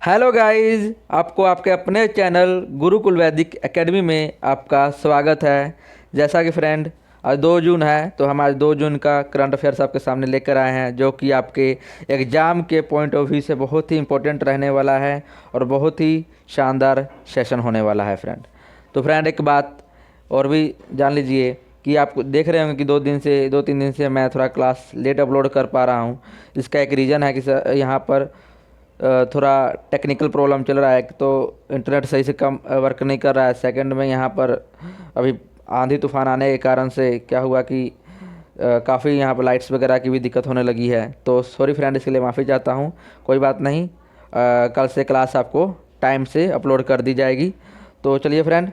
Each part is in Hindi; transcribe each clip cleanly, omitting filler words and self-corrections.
हेलो गाइस, आपको आपके अपने चैनल गुरुकुल वैदिक एकेडमी में आपका स्वागत है। जैसा कि फ्रेंड, आज 2 जून है तो हम आज 2 जून का करंट अफेयर्स आपके सामने लेकर आए हैं, जो कि आपके एग्ज़ाम के पॉइंट ऑफ व्यू से बहुत ही इम्पोर्टेंट रहने वाला है और बहुत ही शानदार सेशन होने वाला है फ्रेंड। तो फ्रेंड, एक बात और भी जान लीजिए कि आप देख रहे होंगे कि 2-3 दिन से मैं थोड़ा क्लास लेट अपलोड कर पा रहा हूँ। इसका एक रीज़न है कि यहाँ पर थोड़ा टेक्निकल प्रॉब्लम चल रहा है। तो इंटरनेट सही से कम वर्क नहीं कर रहा है। सेकंड में यहाँ पर अभी आंधी तूफान आने के कारण से क्या हुआ कि काफ़ी यहाँ पर लाइट्स वगैरह की भी दिक्कत होने लगी है। तो सॉरी फ्रेंड, इसके लिए माफ़ी चाहता हूँ। कोई बात नहीं, कल से क्लास आपको टाइम से अपलोड कर दी जाएगी। तो चलिए फ्रेंड,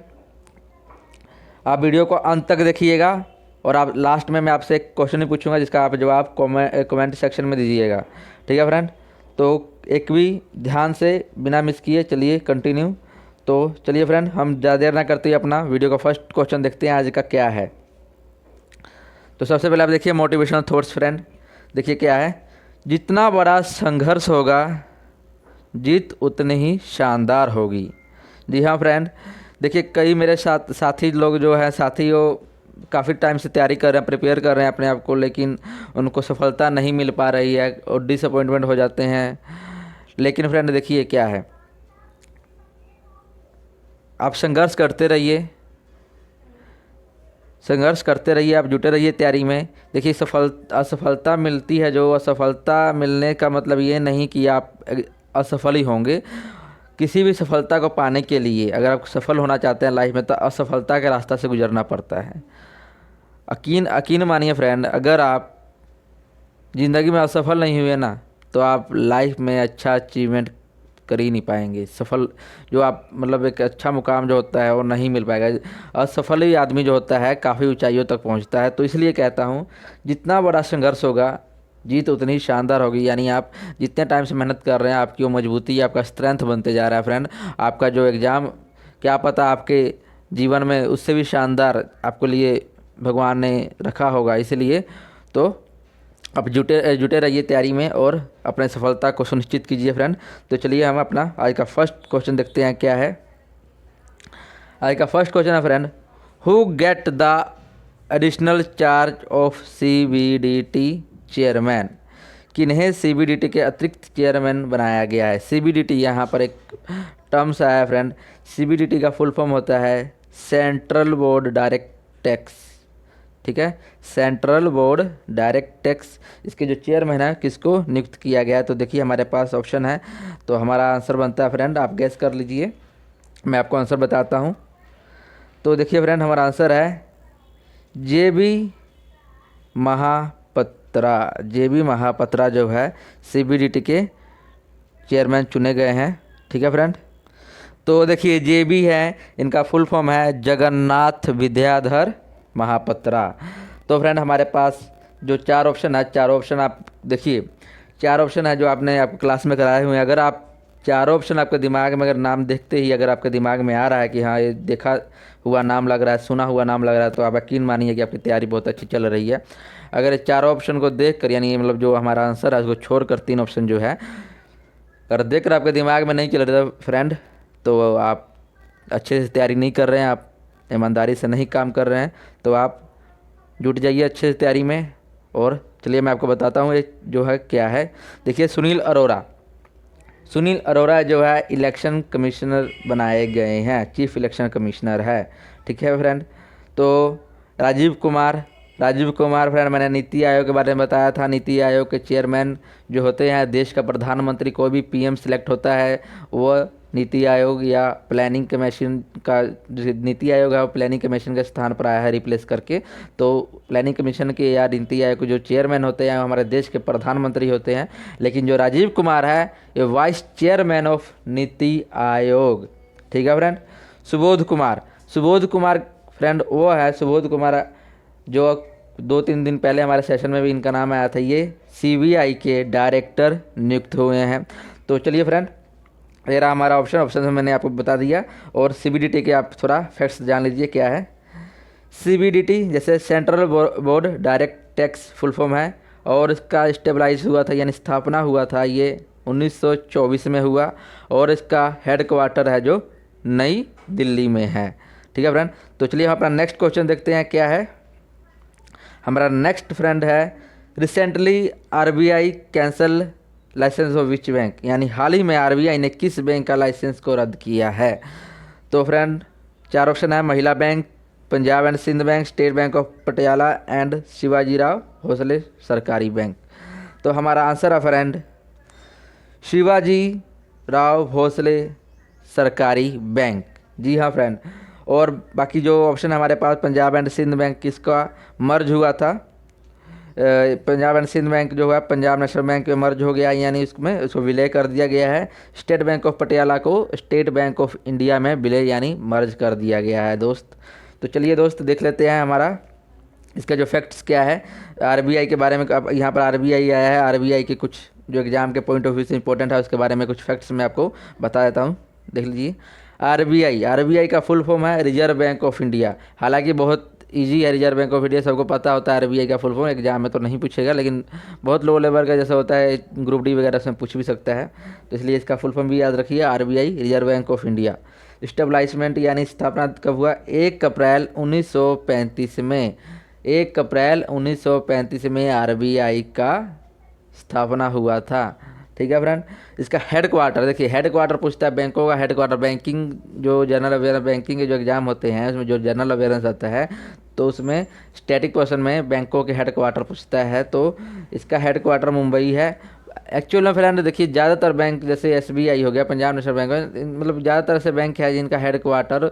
आप वीडियो को अंत तक देखिएगा और आप लास्ट में मैं आपसे एक क्वेश्चन ही पूछूंगा, जिसका आप जवाब कमेंट सेक्शन में दीजिएगा। ठीक है फ्रेंड? तो एक भी ध्यान से बिना मिस किए चलिए कंटिन्यू। तो चलिए फ्रेंड, हम ज़्यादा देर ना करते हुए अपना वीडियो का फर्स्ट क्वेश्चन देखते हैं आज का क्या है। तो सबसे पहले आप देखिए मोटिवेशनल थॉट्स फ्रेंड। देखिए क्या है, जितना बड़ा संघर्ष होगा जीत उतनी ही शानदार होगी। जी हाँ फ्रेंड, देखिए कई मेरे साथी लोग जो है, साथी वो काफ़ी टाइम से तैयारी कर रहे हैं, प्रिपेयर कर रहे हैं अपने आप को, लेकिन उनको सफलता नहीं मिल पा रही है और डिसअपॉइंटमेंट हो जाते हैं। लेकिन फ्रेंड देखिए क्या है, आप संघर्ष करते रहिए, संघर्ष करते रहिए, आप जुटे रहिए तैयारी में। देखिए असफलता मिलती है, जो असफलता मिलने का मतलब ये नहीं कि आप असफल ही होंगे। किसी भी सफलता को पाने के लिए अगर आप सफल होना चाहते हैं लाइफ में, तो असफलता के रास्ता से गुजरना पड़ता है। यकीन मानिए फ्रेंड, अगर आप ज़िंदगी में असफल नहीं हुए ना, तो आप लाइफ में अच्छा अचीवमेंट कर ही नहीं पाएंगे। सफल जो आप मतलब एक अच्छा मुकाम जो होता है वो नहीं मिल पाएगा। असफल ही आदमी जो होता है काफ़ी ऊंचाइयों तक पहुंचता है। तो इसलिए कहता हूं, जितना बड़ा संघर्ष होगा जीत उतनी ही शानदार होगी। यानी आप जितने टाइम से मेहनत कर रहे हैं, आपकी वो मजबूती, आपका स्ट्रेंथ बनते जा रहा है फ्रेंड। आपका जो एग्ज़ाम, क्या पता आपके जीवन में उससे भी शानदार आपके लिए भगवान ने रखा होगा। इसलिए तो आप जुटे जुटे रहिए तैयारी में और अपने सफलता को सुनिश्चित कीजिए फ्रेंड। तो चलिए हम अपना आज का फर्स्ट क्वेश्चन देखते हैं क्या है। आज का फर्स्ट क्वेश्चन है friend, who get the additional charge of CBDT chairman. किन्हें सीबीडीटी के अतिरिक्त चेयरमैन बनाया गया है। सीबीडीटी यहाँ पर एक टर्म्स आया है फ्रेंड। सीबीडीटी का फुल फॉर्म होता है सेंट्रल बोर्ड डायरेक्ट टैक्स। ठीक है, सेंट्रल बोर्ड डायरेक्ट टैक्स। इसके जो चेयरमैन है किसको नियुक्त किया गया है। तो देखिए हमारे पास ऑप्शन है, तो हमारा आंसर बनता है फ्रेंड, आप गैस कर लीजिए, मैं आपको आंसर बताता हूँ। तो देखिए फ्रेंड, हमारा आंसर है जेबी महापत्रा। जेबी महापत्रा जो है सीबीडीटी के चेयरमैन चुने गए हैं। ठीक है फ्रेंड? तो देखिए जेबी है, इनका फुल फॉर्म है जगन्नाथ विद्याधर महापत्रा। तो फ्रेंड हमारे पास जो 4 ऑप्शन है, 4 ऑप्शन आप देखिए, 4 ऑप्शन है जो आपने आपको क्लास में कराए हुए हैं। अगर आप 4 ऑप्शन आपके दिमाग में, अगर नाम देखते ही अगर आपके दिमाग में आ रहा है कि हाँ ये देखा हुआ नाम लग रहा है, सुना हुआ नाम लग रहा है, तो आप यकीन मानिए कि आपकी तैयारी बहुत अच्छी चल रही है। अगर ये 4 ऑप्शन को देख कर, यानी मतलब जो हमारा आंसर है उसको छोड़ कर 3 ऑप्शन जो है अगर देख कर आपके दिमाग में नहीं चल रहा फ्रेंड, तो आप अच्छे से तैयारी नहीं कर रहे हैं, आप ईमानदारी से नहीं काम कर रहे हैं। तो आप जुट जाइए अच्छे से तैयारी में। और चलिए मैं आपको बताता हूँ ये जो है क्या है। देखिए सुनील अरोरा जो है इलेक्शन कमिश्नर बनाए गए हैं, चीफ इलेक्शन कमिश्नर है। ठीक है फ्रेंड? तो राजीव कुमार फ्रेंड, मैंने नीति आयोग के बारे में बताया था। नीति आयोग के चेयरमैन जो होते हैं, देश का प्रधानमंत्री कोई भी पीएम सिलेक्ट होता है, वो नीति आयोग या प्लानिंग कमीशन का, नीति आयोग है वो प्लानिंग कमीशन के स्थान पर आया है रिप्लेस करके। तो प्लानिंग कमीशन के या नीति आयोग के जो चेयरमैन होते हैं हमारे देश के प्रधानमंत्री होते हैं। लेकिन जो राजीव कुमार है ये vice chairman of NITI Aayog. ठीक है फ्रेंड? सुबोध कुमार फ्रेंड वो है, सुबोध कुमार जो 2-3 दिन पहले हमारे सेशन में भी इनका नाम आया था, ये सीबीआई के डायरेक्टर नियुक्त हुए हैं। तो चलिए फ्रेंड, ये रहा हमारा ऑप्शन में मैंने आपको बता दिया। और सीबीडीटी के आप थोड़ा फैक्ट्स जान लीजिए क्या है। सीबीडीटी जैसे central board direct tax full form है, और इसका स्टेबलाइज हुआ था यानी स्थापना हुआ था ये 1924 में हुआ और इसका हेड क्वार्टर है जो नई दिल्ली में है। ठीक है फ्रेंड, तो चलिए हम अपना नेक्स्ट क्वेश्चन देखते हैं क्या है। हमारा नेक्स्ट फ्रेंड है, recently RBI cancel license of which bank, यानी हाल ही में आरबीआई ने किस बैंक का लाइसेंस को रद्द किया है। तो फ्रेंड 4 ऑप्शन है, Mahila bank, Punjab and Sindh bank, State Bank of Patiala and Shivajirao Bhosale Sarkari bank. तो हमारा आंसर है फ्रेंड शिवाजी राव भोसले सरकारी बैंक। जी हाँ फ्रेंड, और बाकी जो ऑप्शन हमारे पास पंजाब एंड सिंध बैंक किसका मर्ज हुआ था, पंजाब एंड सिंध बैंक जो है पंजाब नेशनल बैंक में मर्ज हो गया, यानी उसमें उसको विलय कर दिया गया है। स्टेट बैंक ऑफ पटियाला को स्टेट बैंक ऑफ इंडिया में विलय यानी मर्ज कर दिया गया है दोस्त। तो चलिए दोस्त देख लेते हैं हमारा इसका जो फैक्ट्स क्या है आरबीआई के बारे में। अब यहाँ पर आरबीआई आया है, आरबीआई के कुछ जो एग्जाम के पॉइंट ऑफ व्यू से इंपॉर्टेंट है उसके बारे में कुछ फैक्ट्स मैं आपको बता देता हूँ, देख लीजिए। आरबीआई का फुल फॉर्म है रिजर्व बैंक ऑफ इंडिया। हालांकि बहुत इजी है, रिजर्व बैंक ऑफ इंडिया सबको पता होता है। आरबीआई का फुल फॉर्म एग्जाम में तो नहीं पूछेगा, लेकिन बहुत लो लेवल का जैसा होता है ग्रुप डी वगैरह उसमें पूछ भी सकता है, तो इसलिए इसका फुल फॉर्म भी याद रखिए, RBI reserve bank of India. Establishment यानी स्थापना कब हुआ, 1 अप्रैल 1935 में। 1 अप्रैल 1935 में आरबीआई का स्थापना हुआ था। ठीक है फ्रेंड, इसका हेड क्वार्टर देखिए, हेड क्वार्टर पूछता है बैंकों का हेड क्वार्टर, बैंकिंग जो जनरल अवेयरनेस बैंकिंग के जो एग्जाम होते हैं उसमें जो जनरल अवेयरनेस आता है तो उसमें स्टैटिक क्वेश्चन में बैंकों के हेड क्वार्टर पूछता है, तो इसका हेड क्वार्टर मुंबई है। एक्चुअल में फ्रेंड देखिए ज़्यादातर बैंक जैसे एसबीआई हो गया, पंजाब नेशनल बैंक, मतलब ज़्यादातर ऐसे बैंक है जिनका हेड क्वार्टर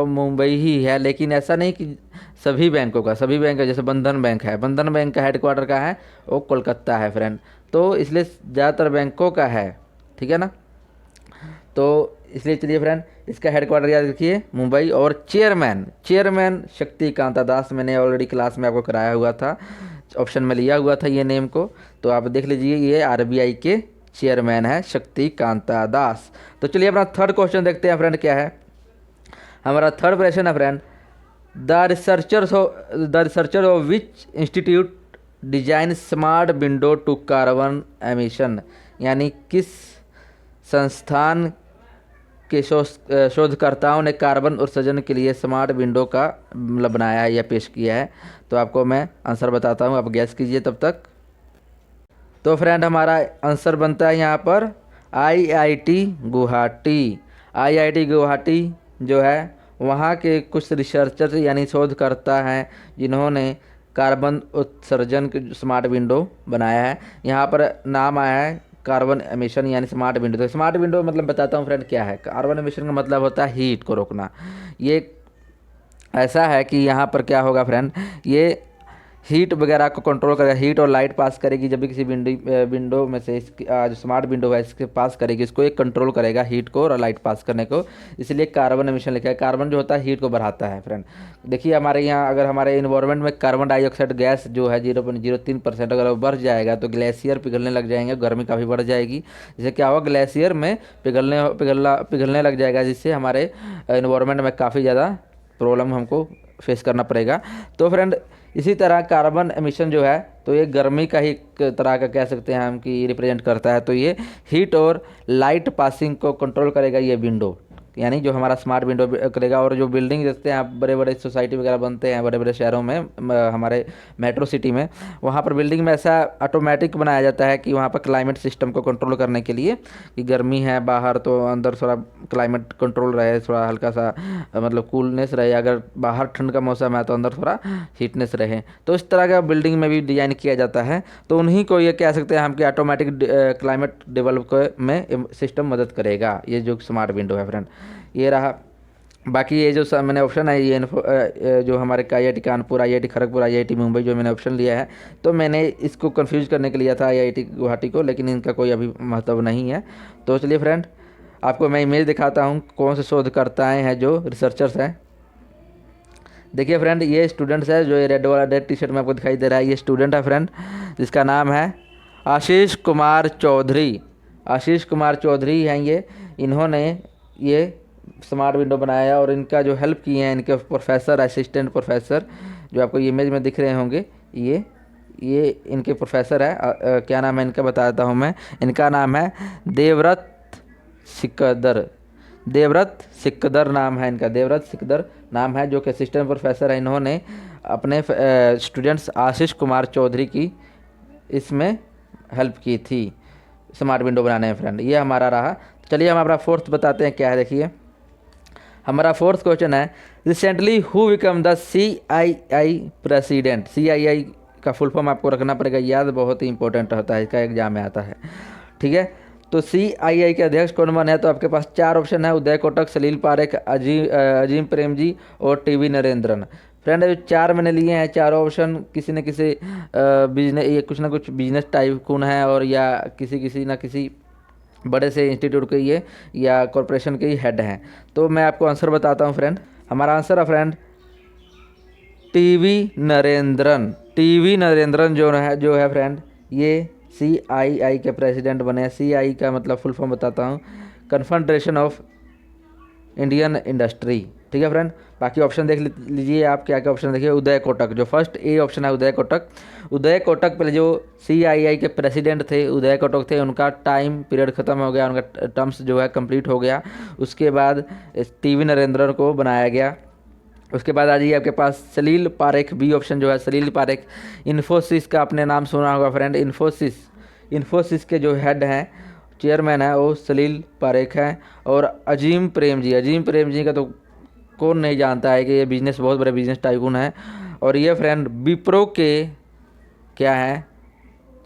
मुंबई ही है, लेकिन ऐसा नहीं कि सभी बैंकों का, सभी बैंक जैसे बंधन बैंक है, बंधन बैंक का हेड क्वार्टर कहाँ है, वो कोलकाता है फ्रेंड, तो इसलिए ज़्यादातर बैंकों का है। ठीक है ना, तो इसलिए चलिए फ्रेंड इसका हेड क्वार्टर याद रखिए मुंबई। और चेयरमैन शक्तिकांता दास, मैंने ऑलरेडी क्लास में आपको कराया हुआ था, ऑप्शन में लिया हुआ था ये नेम को, तो आप देख लीजिए ये आरबीआई के चेयरमैन है शक्तिकांता दास। तो चलिए अपना थर्ड क्वेश्चन देखते हैं फ्रेंड क्या है। हमारा थर्ड क्वेश्चन है friend, the researcher of which institute design smart window to carbon emission, यानी किस संस्थान के शोधकर्ताओं ने कार्बन उत्सर्जन के लिए स्मार्ट विंडो का मतलब बनाया है या पेश किया है। तो आपको मैं आंसर बताता हूँ, आप गैस कीजिए तब तक। तो फ्रेंड हमारा आंसर बनता है यहाँ पर आईआईटी गुवाहाटी। आईआईटी गुवाहाटी जो है वहाँ के कुछ रिसर्चर यानी शोधकर्ता हैं जिन्होंने कार्बन उत्सर्जन की स्मार्ट विंडो बनाया है। यहाँ पर नाम आया है कार्बन एमिशन यानी स्मार्ट विंडो। तो स्मार्ट विंडो मतलब बताता हूँ फ्रेंड क्या है। कार्बन एमिशन का मतलब होता है हीट को रोकना। ये ऐसा है कि यहाँ पर क्या होगा फ्रेंड, ये हीट वगैरह को कंट्रोल करेगा, हीट और लाइट पास करेगी जब भी किसी विंडो में से जो स्मार्ट विंडो है इसके पास करेगी, इसको एक कंट्रोल करेगा हीट को और लाइट पास करने को, इसलिए कार्बन एमिशन लिखा है। कार्बन जो होता है हीट को बढ़ाता है फ्रेंड। देखिए हमारे यहाँ अगर हमारे इन्वायरमेंट में कार्बन डाइऑक्साइड गैस जो है 0.03% अगर वो बढ़ जाएगा तो ग्लेशियर पिघलने लग जाएंगे, गर्मी काफ़ी बढ़ जाएगी। जिससे क्या होगा, ग्लेशियर में पिघलने लग जाएगा, जिससे हमारे इन्वायरमेंट में काफ़ी ज़्यादा प्रॉब्लम हमको फेस करना पड़ेगा। तो फ्रेंड इसी तरह कार्बन एमिशन जो है तो ये गर्मी का ही एक तरह का कह सकते हैं हम कि रिप्रेजेंट करता है। तो ये हीट और लाइट पासिंग को कंट्रोल करेगा ये विंडो, यानी जो हमारा स्मार्ट विंडो करेगा। और जो बिल्डिंग देखते हैं आप, बड़े बड़े सोसाइटी वगैरह बनते हैं बड़े बड़े शहरों में, हमारे मेट्रो सिटी में, वहाँ पर बिल्डिंग में ऐसा ऑटोमेटिक बनाया जाता है कि वहाँ पर क्लाइमेट सिस्टम को कंट्रोल करने के लिए कि गर्मी है बाहर तो अंदर थोड़ा क्लाइमेट कंट्रोल रहे, थोड़ा हल्का सा मतलब कूलनेस रहे, अगर बाहर ठंड का मौसम है तो अंदर थोड़ा हीटनेस रहे। तो इस तरह का बिल्डिंग में भी डिजाइन किया जाता है। तो उन्हीं को ये कह सकते हैं हम कि ऑटोमेटिक क्लाइमेट डेवलप में सिस्टम मदद करेगा ये जो स्मार्ट विंडो है फ्रेंड। ये रहा। बाकी ये जो मैंने ऑप्शन है ये जो हमारे IIT Kanpur, IIT Kharagpur, IIT Mumbai जो मैंने ऑप्शन लिया है, तो मैंने इसको कंफ्यूज करने के लिया था IIT गुवाहाटी को, लेकिन इनका कोई अभी महत्व नहीं है। तो चलिए फ्रेंड आपको मैं इमेज दिखाता हूँ कौन से शोधकर्ताएँ हैं जो रिसर्चर्स हैं। देखिए फ्रेंड ये स्टूडेंट्स है, जो ये रेड टी शर्ट में आपको दिखाई दे रहा है, ये स्टूडेंट है फ्रेंड, जिसका नाम है आशीष कुमार चौधरी। आशीष कुमार चौधरी हैं ये, इन्होंने ये स्मार्ट विंडो बनाया और इनका जो हेल्प किए हैं इनके प्रोफेसर, असिस्टेंट प्रोफेसर जो आपको इमेज में दिख रहे होंगे, ये ये इनके प्रोफेसर है, क्या नाम है इनका बता देता हूँ मैं। इनका नाम है देवव्रत सिकदर। देवव्रत सिकदर नाम है इनका, देवव्रत सिकदर नाम है, जो कि असिस्टेंट प्रोफेसर है। इन्होंने अपने स्टूडेंट्स आशीष कुमार चौधरी की इसमें हेल्प की थी स्मार्ट विंडो बनाने में फ्रेंड। ये हमारा रहा। चलिए हम अपना फोर्थ बताते हैं क्या है। देखिए हमारा फोर्थ क्वेश्चन है, recently who become the CII president. CII का फुल फॉर्म आपको रखना पड़ेगा याद, बहुत ही इंपॉर्टेंट होता है, इसका एग्जाम में आता है। ठीक है, तो CII के अध्यक्ष कौन बने हैं, तो आपके पास 4 ऑप्शन है, उदय कोटक, सलील पारेख, अजीम प्रेमजी और TV नरेंद्रन। फ्रेंड जो 4 मैंने लिए हैं, चारों ऑप्शन किसी न किसी बिजनेस, ये कुछ ना कुछ बिजनेस टाइकून है, और या किसी न किसी बड़े से इंस्टीट्यूट के ये या कॉरपोरेशन के ही हेड हैं। तो मैं आपको आंसर बताता हूँ फ्रेंड। हमारा आंसर है friend TV Narendran. TV Narendran जो है फ्रेंड, ये CII के प्रेसिडेंट बने हैं। CII का मतलब फुल फॉर्म बताता हूँ, कन्फेडरेशन ऑफ इंडियन इंडस्ट्री। ठीक है फ्रेंड, बाकी ऑप्शन देख लीजिए आप, क्या क्या ऑप्शन देखिए। उदय कोटक, जो फर्स्ट ए ऑप्शन है उदय कोटक। उदय कोटक पहले जो CII के प्रेसिडेंट थे, उदय कोटक थे, उनका टाइम पीरियड ख़त्म हो गया, उनका टर्म्स जो है कंप्लीट हो गया। उसके बाद TV नरेंद्रन को बनाया गया। उसके बाद आ जाइए आपके पास सलील पारेख, बी ऑप्शन जो है सलील पारेख। इन्फोसिस का आपने नाम सुना होगा फ्रेंड, इन्फोसिस के जो हेड हैं, चेयरमैन है वो सलील पारेख हैं। और अजीम प्रेम जी का तो कौन नहीं जानता है कि ये बिजनेस, बहुत बड़े बिजनेस टाइकून है। और ये फ्रेंड विप्रो के क्या है,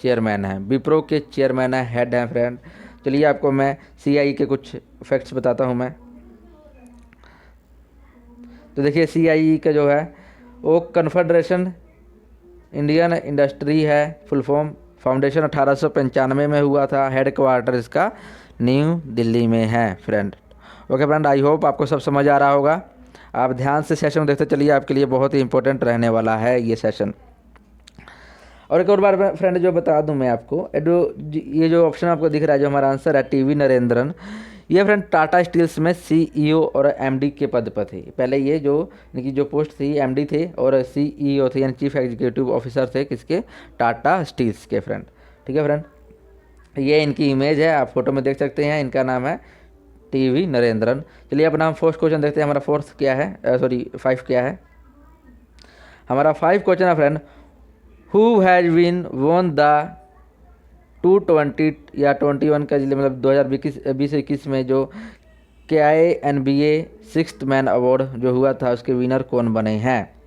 चेयरमैन है, विप्रो के चेयरमैन है, हेड हैं फ्रेंड। चलिए आपको मैं CII के कुछ फैक्ट्स बताता हूँ मैं। तो देखिए CII का जो है वो कन्फेडरेशन इंडियन इंडस्ट्री है फुल फॉर्म। फाउंडेशन 1895 में हुआ था। हेड क्वार्टर इसका न्यू दिल्ली में है friend. Okay friend, I hope आपको सब समझ आ रहा होगा। आप ध्यान से सेशन देखते चलिए, आपके लिए बहुत ही इंपॉर्टेंट रहने वाला है ये सेशन। और एक और बार फ्रेंड जो बता दूं मैं आपको, ये जो ऑप्शन आपको दिख रहा है, जो हमारा आंसर है TV नरेंद्रन, ये फ्रेंड टाटा स्टील्स में CEO और MD के पद पर थे। पहले ये जो इनकी जो पोस्ट थी, MD थे और CEO थे, यानी चीफ एग्जीक्यूटिव ऑफिसर थे किसके, टाटा स्टील्स के फ्रेंड। ठीक है फ्रेंड, ये इनकी इमेज है, आप फोटो में देख सकते हैं। इनका नाम है TV नरेंद्रन। चलिए अपना हम फोर्थ क्वेश्चन देखते हैं। हमारा फोर्थ क्या है, 5 क्या है। हमारा 5 क्वेश्चन है friend, who has been won the 220 या 21 का जिले मतलब 2020-21 में जो KINBA 6th मैन अवार्ड जो हुआ था, उसके विनर कौन बने हैं।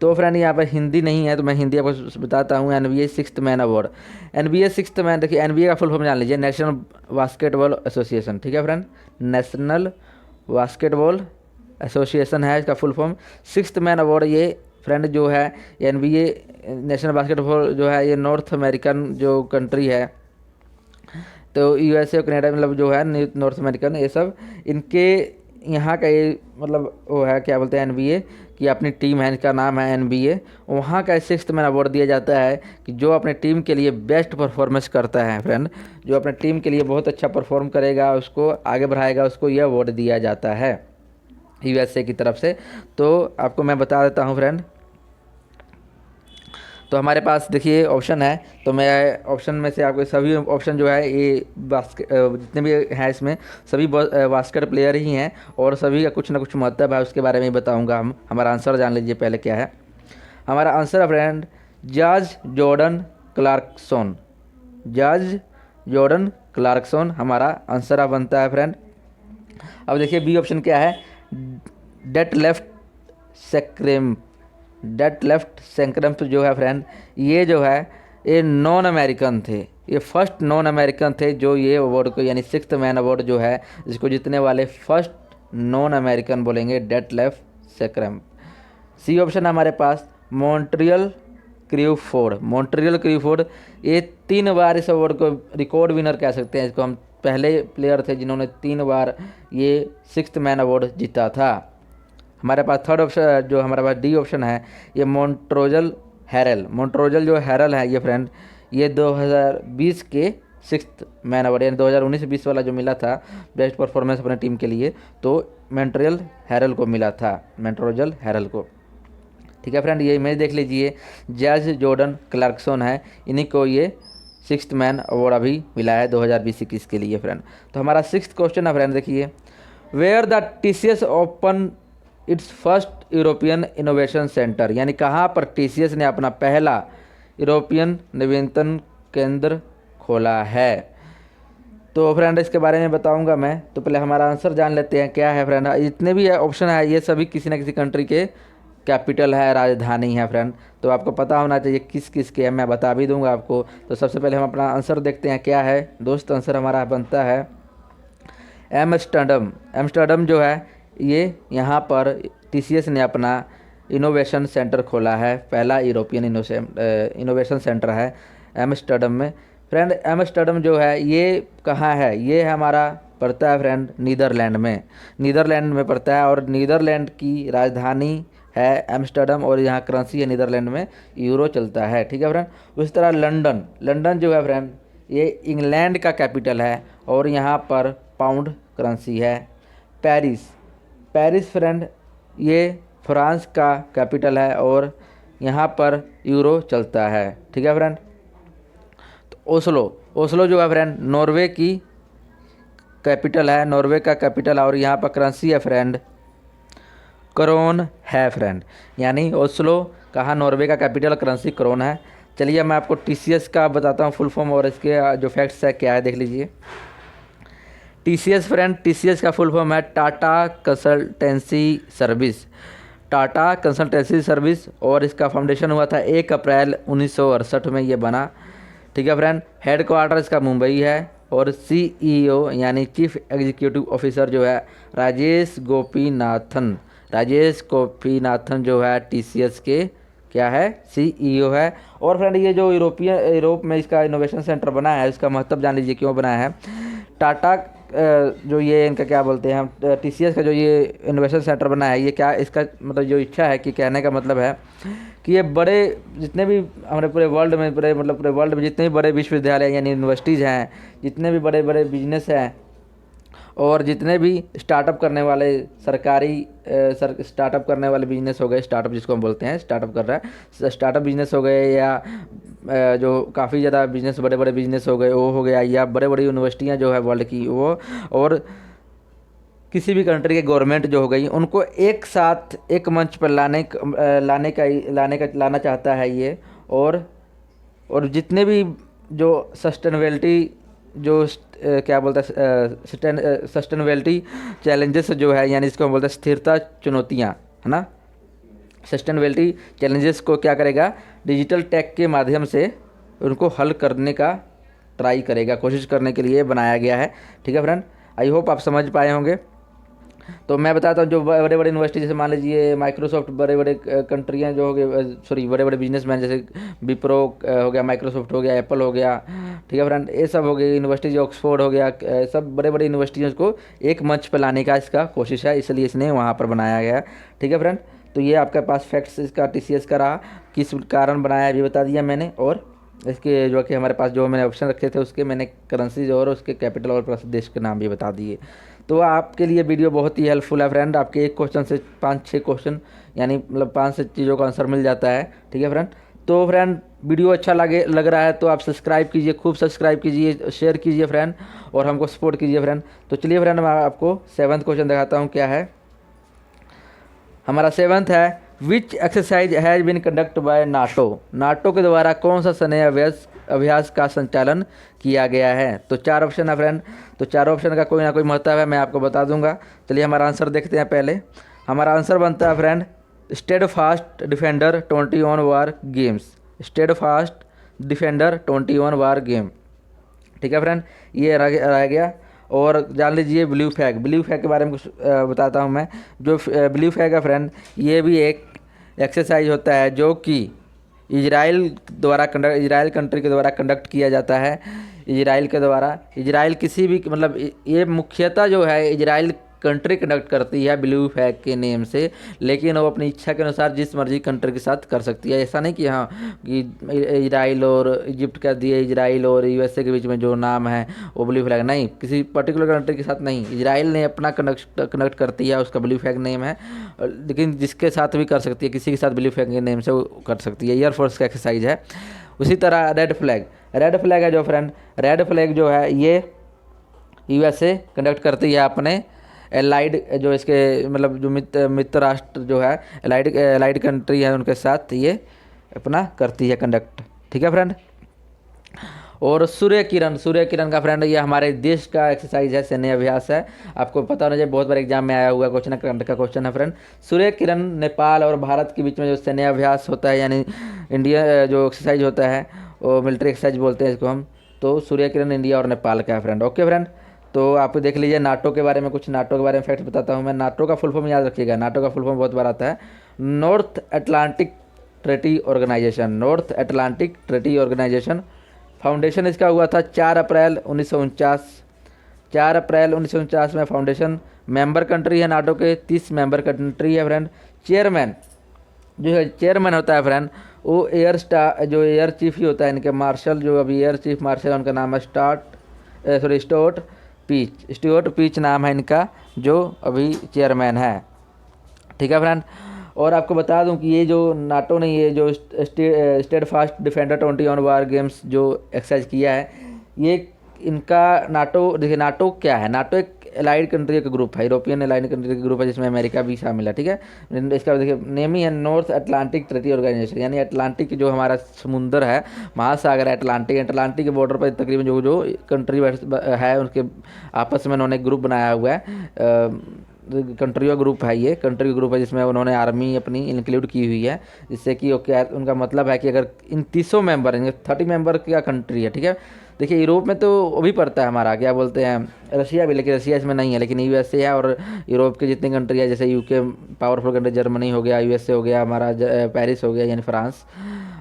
तो फ्रेंड यहाँ पर हिंदी नहीं है, तो मैं हिंदी आपको बताता हूँ। NBA 6th man award, NBA 6th man, देखिए NBA का फुल फॉर्म जान लीजिए, नेशनल बास्केटबॉल एसोसिएशन। ठीक है फ्रेंड, नेशनल बास्केटबॉल एसोसिएशन है इसका full form. 6th man award ये फ्रेंड जो है NBA नेशनल बास्केटबॉल जो है, ये नॉर्थ अमेरिकन जो कंट्री है, तो USA और कनाडा मतलब जो है नॉर्थ अमेरिकन, ये सब इनके यहाँ का ये मतलब वो है, क्या बोलते हैं, NBA की अपनी टीम है, इनका नाम है NBA। वहाँ का 6th मैन अवार्ड दिया जाता है कि जो अपने टीम के लिए बेस्ट परफॉर्मेंस करता है फ्रेंड, जो अपने टीम के लिए बहुत अच्छा परफॉर्म करेगा, उसको आगे बढ़ाएगा, उसको यह अवार्ड दिया जाता है USA की तरफ से। तो आपको मैं बता देता हूँ फ्रेंड। तो हमारे पास देखिए ऑप्शन है, तो मैं ऑप्शन में से आपको सभी ऑप्शन जो है ये जितने भी हैं इसमें सभी बास्केट प्लेयर ही हैं, और सभी का कुछ ना कुछ महत्व है, उसके बारे में बताऊंगा हम। हमारा आंसर जान लीजिए पहले क्या है। हमारा आंसर है friend George Jordan Clarkson. George Jordan Clarkson हमारा आंसर बनता है फ्रेंड। अब देखिए बी ऑप्शन क्या है, डेटलेफ्ट सेंक्रम्प जो है फ्रेंड, ये जो है ये नॉन अमेरिकन थे, ये फर्स्ट नॉन अमेरिकन थे जो ये अवार्ड को, यानी 6th मैन अवार्ड जो है जिसको जीतने वाले फर्स्ट नॉन अमेरिकन बोलेंगे डेटलेफ्ट सेंक्रम्प। सी ऑप्शन है हमारे पास मॉन्ट्रियल क्रूफोर्ड, ये 3 बार इस अवार्ड को रिकॉर्ड विनर कह सकते हैं इसको हम। पहले प्लेयर थे जिन्होंने 3 बार ये 6th मैन अवार्ड जीता था। हमारे पास थर्ड ऑप्शन जो हमारे पास डी ऑप्शन है, ये मॉन्ट्रोजल जो हैरल है ये फ्रेंड, ये 2020 के 6th मैन अवार्ड, यानी 2019-20 वाला जो मिला था बेस्ट परफॉर्मेंस अपने टीम के लिए, तो मॉन्ट्रियल हैरल को मिला था, मॉन्ट्रोजल हैरल को। ठीक ठीक है फ्रेंड, ये इमेज देख लीजिए, जॉर्ज जॉर्डन क्लार्कसन है, इन्हीं को ये 6th मैन अवार्ड अभी मिला है 2020-21 के लिए फ्रेंड। तो हमारा 6th क्वेश्चन है फ्रेंड, देखिए, where the TCS open its first European innovation centre, यानी कहाँ पर TCS ने अपना पहला यूरोपियन नवीनतम केंद्र खोला है। तो फ्रेंड इसके बारे में बताऊंगा मैं, तो पहले हमारा आंसर जान लेते हैं क्या है फ्रेंड। जितने भी ऑप्शन है ये सभी किसी न किसी कंट्री के कैपिटल है, राजधानी है फ्रेंड, तो आपको पता होना चाहिए किस किस के है, मैं बता भी दूंगा आपको। तो सबसे पहले हम अपना आंसर देखते हैं क्या है दोस्त। आंसर हमारा बनता है एम्स्टर्डम। एम्स्टर्डम जो है ये यहाँ पर TCS ने अपना इनोवेशन सेंटर खोला है, पहला यूरोपियन इनोवेशन सेंटर है एम्स्टर्डम में। फ्रेंड एम्स्टर्डम जो है ये कहाँ है, ये हमारा पड़ता है फ्रेंड नीदरलैंड में, नीदरलैंड में पड़ता है, और नीदरलैंड की राजधानी है एम्स्टर्डम, और यहाँ करेंसी है नीदरलैंड में यूरो चलता है, ठीक है फ्रेंड। उस तरह लंदन, लंदन जो है फ्रेंड ये इंग्लैंड का कैपिटल है, और यहाँ पर पाउंड करेंसी है। पेरिस, पेरिस फ्रेंड ये फ्रांस का कैपिटल है, और यहाँ पर यूरो चलता है, ठीक है फ्रेंड। तो ओस्लो, ओस्लो जो है फ्रेंड नॉर्वे की कैपिटल है, नॉर्वे का कैपिटल, और यहाँ पर करेंसी है फ्रेंड क्रोन है फ्रेंड, यानी ओस्लो कहाँ नॉर्वे का कैपिटल, करेंसी क्रोन है। चलिए मैं आपको TCS का बताता हूँ फुल फॉर्म, और इसके जो फैक्ट्स है क्या है देख लीजिए। TCS फ्रेंड, TCS का फुल फॉर्म है Tata consultancy service, Tata consultancy service, और इसका फाउंडेशन हुआ था 1 अप्रैल 1968 में ये बना, ठीक है फ्रेंड। हेड क्वार्टर इसका मुंबई है, और CEO यानी चीफ एग्जीक्यूटिव ऑफिसर जो है राजेश गोपीनाथन, राजेश गोपीनाथन जो है TCS के क्या है CEO है। और फ्रेंड ये जो यूरोप में इसका इनोवेशन सेंटर बना है, इसका महत्व जान लीजिए क्यों बनाया है। टाटा जो ये इनका क्या बोलते हैं हम, TCS का जो ये इनोवेशन सेंटर बना है, ये क्या इसका मतलब जो इच्छा है कि कहने का मतलब है कि ये बड़े जितने भी हमारे पूरे वर्ल्ड में पूरे वर्ल्ड में जितने भी बड़े विश्वविद्यालय यानी यूनिवर्सिटीज़ हैं, जितने भी बड़े बड़े बिजनेस हैं, और जितने भी स्टार्टअप करने वाले सरकारी स्टार्टअप करने वाले बिजनेस हो गए, स्टार्टअप जिसको हम बोलते हैं स्टार्टअप कर रहा है, स्टार्टअप बिजनेस हो गए, या जो काफ़ी ज़्यादा बिजनेस बड़े बड़े बिजनेस हो गए वो हो गया, या बड़े बड़ी यूनिवर्सिटियाँ जो है वर्ल्ड की वो, और किसी भी कंट्री के गवर्नमेंट जो हो गई, उनको एक साथ एक मंच पर लाना चाहता है ये। और जितने भी जो सस्टेनेबिलिटी जो क्या बोलते हैं सस्टेनेबिलिटी चैलेंजेस जो है, यानी इसको हम बोलते हैं स्थिरता चुनौतियाँ, है ना। सस्टेनेबिलिटी चैलेंजेस को क्या करेगा, डिजिटल टेक के माध्यम से उनको हल करने का ट्राई करेगा, कोशिश करने के लिए बनाया गया है, ठीक है फ्रेंड। आई होप आप समझ पाए होंगे। तो मैं बताता हूँ जो बड़े बड़े यूनिवर्सिटी जैसे मान लीजिए माइक्रोसॉफ्ट, बड़े बड़े कंट्रियाँ जो हो गए, सॉरी बड़े बड़े बिजनेसमैन जैसे विप्रो हो गया, माइक्रोसॉफ्ट हो गया, एप्पल हो गया, ठीक है फ्रेंड, ये सब हो गए यूनिवर्सिटी, जो ऑक्सफोर्ड हो गया, सब बड़े बड़े यूनिवर्सिटीज़ को एक मंच पर लाने का इसका कोशिश है, इसलिए इसने वहाँ पर बनाया गया, ठीक है फ्रेंड। तो ये आपके पास फैक्ट्स इसका TCS का रहा, किस कारण बनाया ये बता दिया मैंने, और इसके जो कि हमारे पास जो मैंने ऑप्शन रखे थे उसके मैंने करेंसीज और उसके कैपिटल और प्लस देश के नाम भी बता दिए। तो आपके लिए वीडियो बहुत ही हेल्पफुल है फ्रेंड, आपके एक क्वेश्चन से 5-6 क्वेश्चन यानी मतलब 5 चीज़ों का आंसर मिल जाता है, ठीक है फ्रेंड। तो फ्रेंड वीडियो अच्छा लग रहा है तो आप सब्सक्राइब कीजिए, खूब सब्सक्राइब कीजिए, शेयर कीजिए फ्रेंड, और हमको सपोर्ट कीजिए फ्रेंड। तो चलिए फ्रेंड मैं आपको 7th क्वेश्चन दिखाता हूँ क्या है। हमारा 7th है, which exercise has been conduct by NATO, NATO के द्वारा कौन सा सैन्य अभ्यास का संचालन किया गया है। तो 4 ऑप्शन है फ्रेंड, तो 4 ऑप्शन का कोई ना कोई महत्व है, मैं आपको बता दूंगा। चलिए हमारा आंसर देखते हैं। पहले हमारा आंसर बनता है friend steadfast defender 21 war games, steadfast defender 21 war game, ठीक है फ्रेंड, ये रह गया। और जान लीजिए ब्लू फ्लैग, ब्लू फ्लैग के बारे में कुछ बताता हूँ मैं। जो ब्लू फ्लैग है फ्रेंड, ये भी एक एक्सरसाइज होता है जो कि इजराइल कंट्री के द्वारा कंडक्ट किया जाता है। इजराइल के द्वारा, इजराइल किसी भी मतलब ये मुख्यतः जो है इजराइल कंट्री कंडक्ट करती है ब्लू फ्लैग के नेम से, लेकिन वो अपनी इच्छा के अनुसार जिस मर्जी कंट्री के साथ कर सकती है। ऐसा नहीं कि हाँ कि इजराइल और इजिप्ट का दिए, इजराइल और यूएसए के बीच में जो नाम है वो ब्लू फ्लैग, नहीं, किसी पर्टिकुलर कंट्री के साथ नहीं। इजराइल ने अपना कनेक्ट करती है, उसका ब्लू फ्लैग नेम है, लेकिन जिसके साथ भी कर सकती है, किसी के साथ ब्लू फ्लैग के नेम से वो कर सकती है। एयरफोर्स का एक्सरसाइज है। उसी तरह रेड फ्लैग है जो फ्रेंड, रेड फ्लैग जो है ये यूएसए कंडक्ट करती है अपने एलाइड, जो इसके मतलब जो मित्र राष्ट्र जो है, एलाइड कंट्री है, उनके साथ ये अपना करती है कंडक्ट। ठीक है फ्रेंड। और सूर्य किरण का फ्रेंड ये हमारे देश का एक्सरसाइज है, सैन्य अभ्यास है। आपको पता होना चाहिए, बहुत बार एग्जाम में आया हुआ क्वेश्चन है, करंट का क्वेश्चन है फ्रेंड। सूर्य किरण नेपाल और भारत के बीच में जो सैन्य अभ्यास होता है, यानी इंडिया जो एक्सरसाइज होता है वो मिलिट्री एक्सरसाइज बोलते हैं इसको हम। तो सूर्य किरण इंडिया और नेपाल का है फ्रेंड। ओके फ्रेंड, तो आप देख लीजिए नाटो के बारे में, कुछ नाटो के बारे में फैक्ट बताता हूँ मैं। नाटो का फुल फॉर्म याद रखिएगा, नाटो का फुल फॉर्म बहुत बार आता है, North Atlantic Treaty Organisation, North Atlantic Treaty Organisation. Foundation इसका हुआ था 4 अप्रैल 1949, 4 अप्रैल 1949 में फाउंडेशन। मेंबर कंट्री है नाटो के 30 मेंबर कंट्री है फ्रेंड। चेयरमैन जो है, चेयरमैन होता है फ्रेंड वो जो एयर चीफ ही होता है इनके, मार्शल, जो अभी एयर चीफ मार्शल उनका नाम है स्टुअर्ट पीच नाम है इनका, जो अभी चेयरमैन है। ठीक है फ्रेंड। और आपको बता दूं कि ये जो नाटो ने ये जो state fast defender 21 war games जो एक्सरसाइज किया है, ये इनका नाटो, देखिए नाटो क्या है, नाटो एक एलाइड कंट्री का ग्रुप है, यूरोपियन एलाइड कंट्री का ग्रुप है, जिसमें अमेरिका भी शामिल है। ठीक है। इसका देखिए नेम ही है नॉर्थ अटलांटिक ट्रेटी ऑर्गेनाइजेशन, यानी अटलांटिक जो हमारा समुंदर है, महासागर है अटलांटिक के बॉर्डर पर तकरीबन जो कंट्री है उनके आपस में उन्होंने ग्रुप बनाया हुआ है। कंट्री का ग्रुप है, ये कंट्री का ग्रुप है जिसमें उन्होंने आर्मी अपनी इंक्लूड की हुई है, जिससे कि उनका मतलब है कि अगर इन 30 मेंबर, 30 मेंबर का कंट्री है। ठीक है। देखिए यूरोप में तो वो भी पड़ता है हमारा, क्या बोलते हैं, रशिया भी, लेकिन रशिया इसमें नहीं है, लेकिन यूएसए है। और यूरोप की जितनी कंट्री है, जैसे यूके पावरफुल कंट्री, जर्मनी हो गया, यूएसए हो गया, हमारा पेरिस हो गया यानी फ्रांस,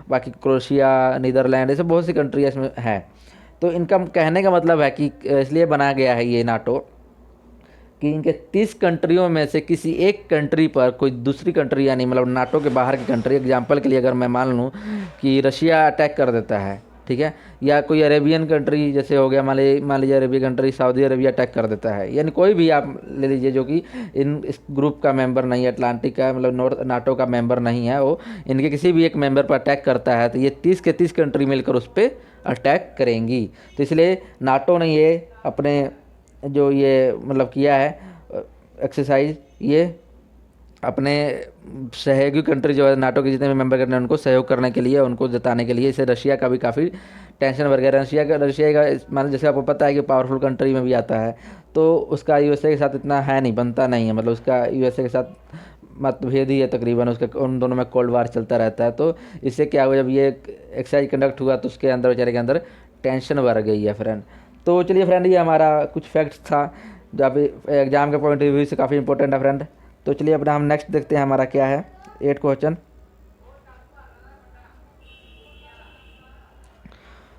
बाकी क्रोएशिया, नीदरलैंड, ऐसे बहुत सी कंट्री इसमें है। तो इनका कहने का मतलब है कि इसलिए बनाया गया है ये नाटो, कि इनके 30 कंट्रियों में से किसी एक कंट्री पर कोई दूसरी कंट्री, यानी मतलब नाटो के बाहर की कंट्री, एग्जांपल के लिए अगर मैं मान लूँ कि रशिया अटैक कर देता है, ठीक है, या कोई अरेबियन कंट्री जैसे हो गया, मान लीजिए Arabian country Saudi Arabia attack कर देता है, यानी कोई भी आप ले लीजिए जो कि इस ग्रुप का मेंबर नहीं है, अटलांटिक का मतलब नॉर्थ नाटो का मेंबर नहीं है, वो इनके किसी भी एक मेंबर पर अटैक करता है तो ये 30 के 30 कंट्री मिलकर उस पर अटैक करेंगी। तो इसलिए नाटो ने ये अपने जो ये मतलब किया है एक्सरसाइज, ये अपने सहयोगी कंट्री जो है नाटो के जितने भी मेंबर करने हैं उनको सहयोग करने के लिए, उनको जताने के लिए। इसे रशिया का भी काफ़ी टेंशन बढ़ गया। रशिया का मतलब जैसे आपको पता है कि पावरफुल कंट्री में भी आता है, तो उसका यूएसए के साथ इतना है नहीं, बनता नहीं है, मतलब उसका यूएसए के साथ मतभेद ही है तकरीबन, उसका उन दोनों में कोल्ड वार चलता रहता है। तो इससे क्या हुआ, जब ये एक्सरसाइज कंडक्ट हुआ तो उसके अंदर बेचारे के अंदर टेंशन बढ़ गई है फ्रेंड। तो चलिए फ्रेंड, ये हमारा कुछ फैक्ट्स था जो अभी एग्जाम के पॉइंट ऑफ व्यू से काफ़ी इंपॉर्टेंट है फ्रेंड। तो चलिए अपना हम नेक्स्ट देखते हैं हमारा क्या है 8 question.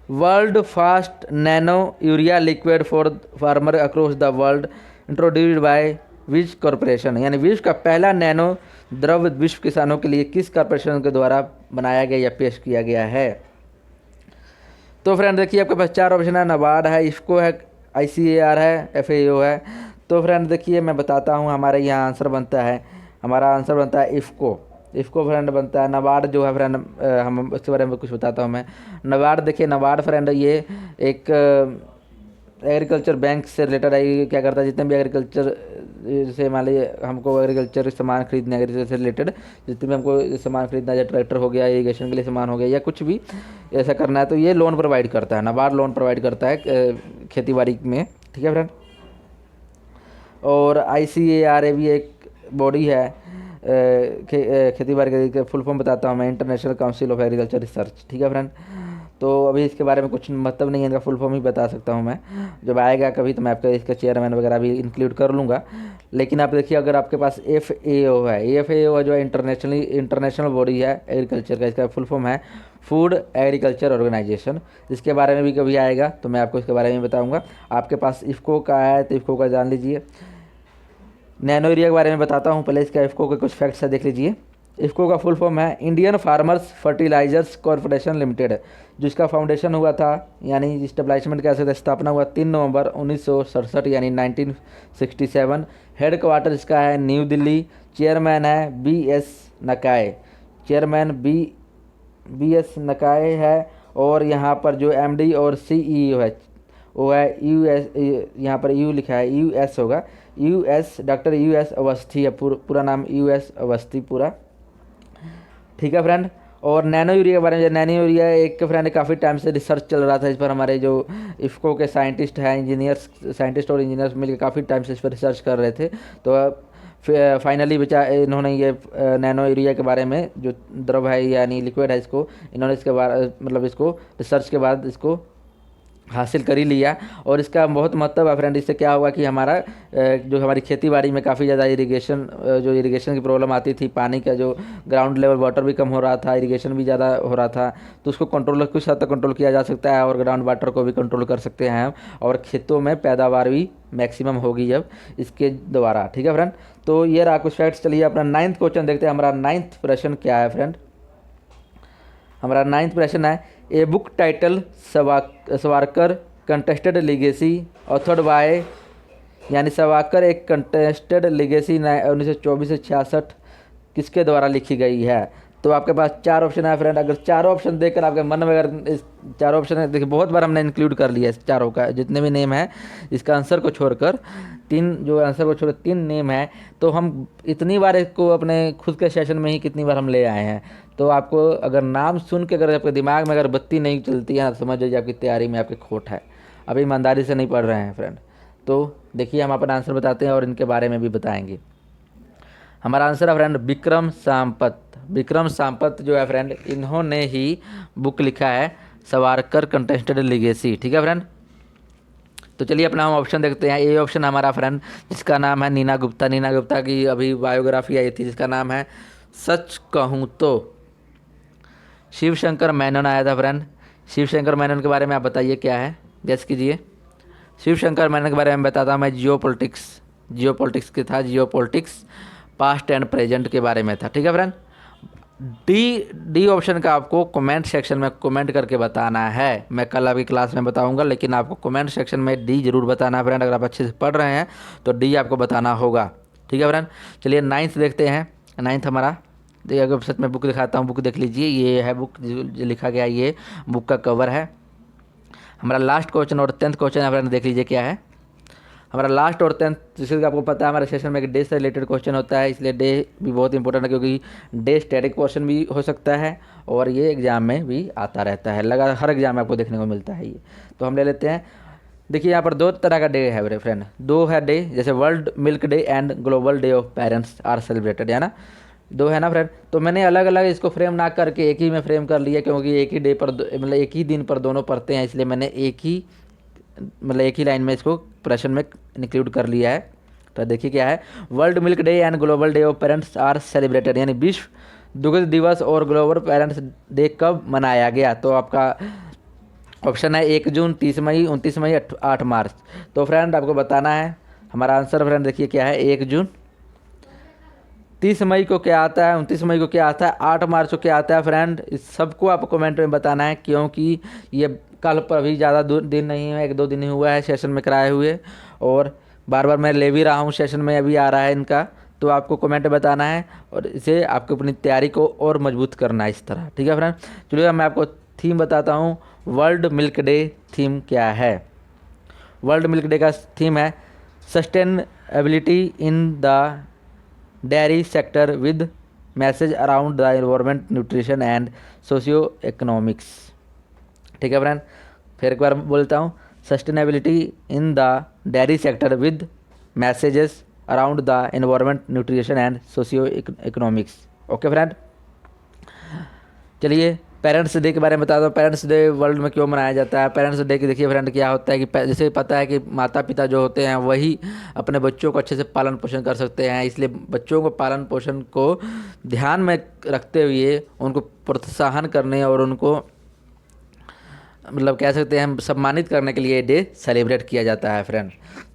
World fast nano urea liquid for farmer across the world introduced by which corporation, यानी विश्व का पहला नैनो द्रव विश्व किसानों के लिए किस कॉरपोरेशन के द्वारा बनाया गया या पेश किया गया है। तो फ्रेंड देखिए आपके पास 4 ऑप्शन है, नाबार्ड है, इफ्को है, ICAR है, FAO है। तो फ्रेंड देखिए मैं बताता हूँ, हमारे यहाँ आंसर बनता है, हमारा आंसर बनता है इफ़को फ्रेंड बनता है। नाबार्ड जो है फ्रेंड, हम उसके बारे में कुछ बताता हूँ मैं। नाबार्ड देखिए, नाबार्ड फ्रेंड ये एक एग्रीकल्चर बैंक से रिलेटेड है। ये क्या करता है, जितने भी एग्रीकल्चर से मान लीजिए हमको एग्रीकल्चर सामान खरीदना है, एग्रीकल्चर से रिलेटेड जितने भी हमको सामान खरीदना है, ट्रैक्टर हो गया, इरीगेशन के लिए सामान हो गया, या कुछ भी ऐसा करना है, तो ये लोन प्रोवाइड करता है, नाबार्ड लोन प्रोवाइड करता है खेती बाड़ी में। ठीक है फ्रेंड। और ICAR भी एक बॉडी है खेती बाड़ी का फुल फॉर्म बताता हूँ मैं, international council of agriculture research. ठीक है फ्रेंड। तो अभी इसके बारे में कुछ मतलब नहीं है, इनका फुल फॉर्म ही बता सकता हूँ मैं, जब आएगा कभी तो मैं आपका इसका चेयरमैन वगैरह भी इंक्लूड कर लूँगा। लेकिन आप देखिए अगर आपके पास FAO है, FAO जो है इंटरनेशनल बॉडी है एग्रीकल्चर का, इसका फुल फॉर्म है फूड एग्रीकल्चर ऑर्गेनाइजेशन। इसके बारे में भी कभी आएगा तो मैं आपको इसके बारे में बताऊँगा। आपके पास इफ़को का है तो इफ़को का जान लीजिए। नैनो यूरिया के बारे में बताता हूँ। पहले इसका इफ़को के कुछ फैक्ट्स है, देख लीजिए। इफ़को का फुल फॉर्म है Indian farmers fertilisers corporation limited, जिसका फाउंडेशन हुआ था, यानी इस्टेब्लिशमेंट कह सकते हैं, स्थापना हुआ 3 नवंबर 1967 यानी 1967। हेड क्वार्टर इसका है न्यू दिल्ली। चेयरमैन है बी.एस. नकाय, चेयरमैन बी.एस. नकाय है। और यहाँ पर जो एमडी और सीईओ है वो है यूएस, यहाँ पर यू लिखा है, यूएस होगा, यूएस, डॉक्टर यूएस अवस्थी है, पूरा नाम यूएस अवस्थी पूरा। ठीक है फ्रेंड। और नैनो यूरिया के बारे में, नैनो यूरिया एक फ्रेंड काफ़ी टाइम से रिसर्च चल रहा था इस पर। हमारे जो इफ़को के साइंटिस्ट हैं, साइंटिस्ट और इंजीनियर्स मिलकर काफ़ी टाइम से इस पर रिसर्च कर रहे थे। तो फाइनली बचा इन्होंने ये नैनो यूरिया के बारे में, जो द्रव है यानी लिक्विड है, इसको इन्होंने इसके बारे मतलब इसको रिसर्च के बाद इसको हासिल कर ही लिया। और इसका बहुत महत्व है फ्रेंड। इससे क्या होगा कि हमारा जो हमारी खेती बाड़ी में काफ़ी ज़्यादा इरिगेशन की प्रॉब्लम आती थी, पानी का जो ग्राउंड लेवल वाटर भी कम हो रहा था, इरिगेशन भी ज़्यादा हो रहा था, तो उसको कुछ हद तक कंट्रोल किया जा सकता है, और ग्राउंड वाटर को भी कंट्रोल कर सकते हैं हम, और खेतों में पैदावार भी मैक्सिमम होगी अब इसके द्वारा। ठीक है फ्रेंड। तो ये रहा कुछ फैक्ट्स। चलिए अपना 9th क्वेश्चन देखते हैं। हमारा 9th प्रश्न क्या है फ्रेंड? हमारा 9th प्रश्न है, a book title Savarkar contested legacy authored bye, यानी सावरकर एक कंटेस्टेड लीगेसी 1924 से 66 किसके द्वारा लिखी गई है? तो आपके पास 4 ऑप्शन है फ्रेंड। अगर चारों ऑप्शन देखकर आपके मन में अगर इस चारों ऑप्शन है, देखिए बहुत बार हमने इंक्लूड कर लिया है चारों का, जितने भी नेम है इसका आंसर को छोड़कर, 3 नेम है, तो हम इतनी बार इसको अपने खुद के सेशन में ही कितनी बार हम ले आए हैं। तो आपको अगर नाम सुन के अगर आपके दिमाग में अगर बत्ती नहीं चलती है, समझ लीजिए आपकी तैयारी में आपकी खोट है, अभी ईमानदारी से नहीं पढ़ रहे हैं फ्रेंड। तो देखिए हम अपना आंसर बताते हैं और इनके बारे में भी बताएंगे। हमारा आंसर है फ्रेंड विक्रम सामपत। विक्रम सामपत जो है फ्रेंड, इन्होंने ही बुक लिखा है सावरकर कंटेस्टेड लीगेसी। ठीक है फ्रेंड। तो चलिए अपना हम ऑप्शन देखते हैं। ए ऑप्शन हमारा फ्रेंड, जिसका नाम है नीना गुप्ता। नीना गुप्ता की अभी बायोग्राफी आई थी, जिसका नाम है सच कहूँ तो। शिव शंकर मेनन आया था फ्रेंड। शिव शंकर मेनन के बारे में आप बताइए क्या है, गेस कीजिए। शिव शंकर मेनन के बारे में बताता हूँ मैं। जियोपॉलिटिक्स के था, जियोपॉलिटिक्स पास्ट एंड प्रेजेंट के बारे में था। ठीक है फ्रेंड। डी ऑप्शन का आपको कमेंट सेक्शन में कमेंट करके बताना है। मैं कल आपकी क्लास में बताऊंगा, लेकिन आपको कमेंट सेक्शन में डी जरूर बताना है फ्रेंड। अगर आप अच्छे से पढ़ रहे हैं तो डी आपको बताना होगा। ठीक है फ्रेंड। चलिए 9th देखते हैं। 9th हमारा, देखिए अगर सच में बुक दिखाता हूँ, बुक देख लीजिए। ये है बुक जो लिखा गया, ये बुक का कवर है। हमारा लास्ट क्वेश्चन और 10th क्वेश्चन है फ्रेंड, देख लीजिए क्या है। हमारा लास्ट और 10th, जिससे आपको पता है हमारे सेशन में एक डे से रिलेटेड क्वेश्चन होता है, इसलिए डे भी बहुत इंपॉर्टेंट है, क्योंकि डे स्टैटिक क्वेश्चन भी हो सकता है और ये एग्जाम में भी आता रहता है, लगा हर एग्जाम में आपको देखने को मिलता है ये। तो हम ले लेते हैं। देखिए यहाँ पर 2 तरह का डे है मेरे फ्रेंड, 2 है डे, जैसे world milk day and global day of parents are celebrated, है ना, 2 है ना फ्रेंड। तो मैंने अलग अलग इसको फ्रेम ना करके एक ही में फ्रेम कर लिया, क्योंकि एक ही डे पर मतलब एक ही दिन पर दोनों पढ़ते हैं, इसलिए मैंने एक ही लाइन में इसको प्रश्न में इंक्लूड कर लिया है। तो देखिए क्या है, world milk day and global day of parents are celebrated, यानी विश्व दुग्ध दिवस और ग्लोबल पेरेंट्स डे कब मनाया गया? तो आपका ऑप्शन है 1 जून, 30 मई, 29 मई, 8 मार्च। तो फ्रेंड आपको बताना है हमारा आंसर फ्रेंड, देखिए क्या है, 1 जून, 30 मई को क्या आता है, 29 मई को क्या आता है, 8 मार्च को क्या आता है फ्रेंड। इस सबको आपको कमेंट में बताना है, क्योंकि ये कल पर अभी ज़्यादा दिन नहीं है, 1-2 दिन ही हुआ है सेशन में कराए हुए, और बार बार मैं ले भी रहा हूँ, सेशन में अभी आ रहा है इनका। तो आपको कमेंट में बताना है और इसे आपको अपनी तैयारी को और मजबूत करना है इस तरह। ठीक है फ्रेंड। चलिए मैं आपको थीम बताता हूँ। वर्ल्ड मिल्क डे थीम क्या है? वर्ल्ड मिल्क डे का थीम है sustainability in the dairy sector with message around the environment, nutrition and socio economics. ठीक है फ्रेंड, फिर एक बार बोलता हूँ, sustainability in the dairy sector with messages around the environment, nutrition and socio economics. Okay friend. चलिए पेरेंट्स डे के बारे में बताता हूँ। पेरेंट्स डे वर्ल्ड में क्यों मनाया जाता है? पेरेंट्स डे की देखिए फ्रेंड क्या होता है कि जैसे पता है कि माता पिता जो होते हैं वही अपने बच्चों को अच्छे से पालन पोषण कर सकते हैं, इसलिए बच्चों को पालन पोषण को ध्यान में रखते हुए उनको प्रोत्साहन करने और उनको मतलब कह सकते हैं हम सम्मानित करने के लिए ये डे सेलिब्रेट किया जाता है फ्रेंड।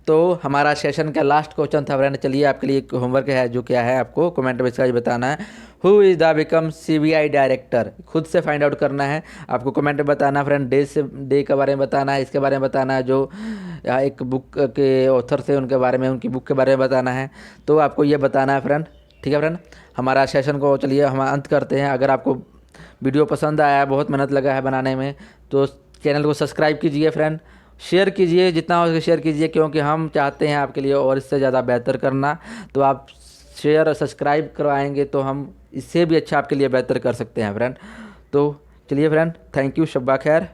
तो हमारा सेशन का लास्ट क्वेश्चन था फ्रेंड। चलिए आपके लिए एक होमवर्क है, जो क्या है आपको कमेंट में इसका बताना है। Who is the become CBI director, खुद से फाइंड आउट करना है आपको, कमेंट में बताना फ्रेंड। डे के बारे में बताना है, इसके बारे में बताना है, जो एक बुक के ऑथर थे उनके बारे में, उनकी बुक के बारे में बताना है। तो आपको ये बताना है फ्रेंड, ठीक है फ्रेंड। हमारा सेशन को चलिए हम अंत करते हैं। अगर आपको वीडियो पसंद आया है, बहुत मेहनत लगा है बनाने में, तो चैनल को सब्सक्राइब कीजिए फ्रेंड, शेयर कीजिए, जितना हो सके शेयर कीजिए, क्योंकि हम चाहते हैं आपके लिए और इससे ज़्यादा बेहतर करना। तो आप शेयर और सब्सक्राइब करवाएंगे तो हम इससे भी अच्छा आपके लिए बेहतर कर सकते हैं फ्रेंड। तो चलिए फ्रेंड, थैंक यू, शब्बा खैर।